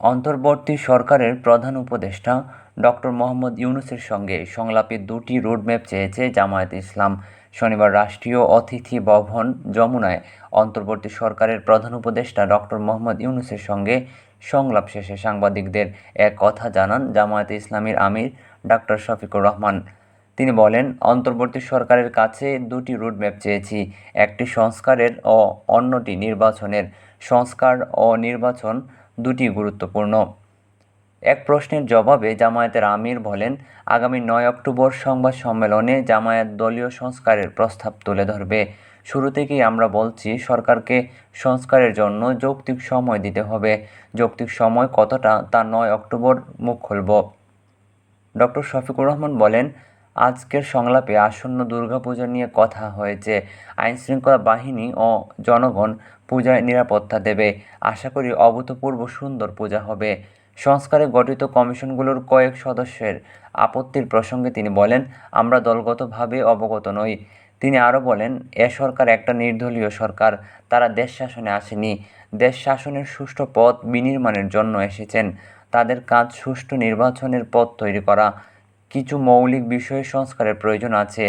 অন্তর্বর্তী সরকারের প্রধান উপদেষ্টা ডক্টর মোহাম্মদ ইউনূসের সঙ্গে সংলাপে দুটি রোডম্যাপ চেয়েছে জামায়াতে ইসলাম। শনিবার রাষ্ট্রীয় অতিথি ভবন যমুনায় অন্তর্বর্তী সরকারের প্রধান উপদেষ্টা ডক্টর মোহাম্মদ ইউনূসের সঙ্গে সংলাপ শেষে সাংবাদিকদের এ কথা জানান জামায়াতে ইসলামীর আমির ডাক্তার শফিকুর রহমান। তিনি বলেন, অন্তর্বর্তী সরকারের কাছে দুটি রোডম্যাপ চেয়েছি, একটি সংস্কারের ও অন্যটি নির্বাচনের। সংস্কার ও নির্বাচন দুটি গুরুত্বপূর্ণ। এক প্রশ্নের জবাবে জামায়াতের আমির বলেন, আগামী ৯ অক্টোবর সংবাদ সম্মেলনে জামায়াত দলীয় সংস্কারের প্রস্তাব তুলে ধরবে। শুরু থেকেই আমরা বলছি, সরকারকে সংস্কারের জন্য যৌক্তিক সময় দিতে হবে। যৌক্তিক সময় কতটা তা ৯ অক্টোবর মুখ খুলব। ডক্টর শফিকুর রহমান বলেন, আজকের সংলাপে আসন্ন দুর্গাপূজা নিয়ে কথা হয়েছে। আইনশৃঙ্খলা বাহিনী ও জনগণ পূজায় নিরাপত্তা দেবে। আশা করি অভূতপূর্ব সুন্দর পূজা হবে। সংস্কারে গঠিত কমিশনগুলোর কয়েক সদস্যের আপত্তির প্রসঙ্গে তিনি বলেন, আমরা দলগতভাবে অবগত নই। তিনি আরও বলেন, এ সরকার একটা নির্দলীয় সরকার। তারা দেশ শাসনে আসেনি, দেশ শাসনের সুষ্ঠু পথ বিনির্মাণের জন্য এসেছেন। তাদের কাজ সুষ্ঠু নির্বাচনের পথ তৈরি করা। কিছু মৌলিক বিষয়ে সংস্কারের প্রয়োজন আছে।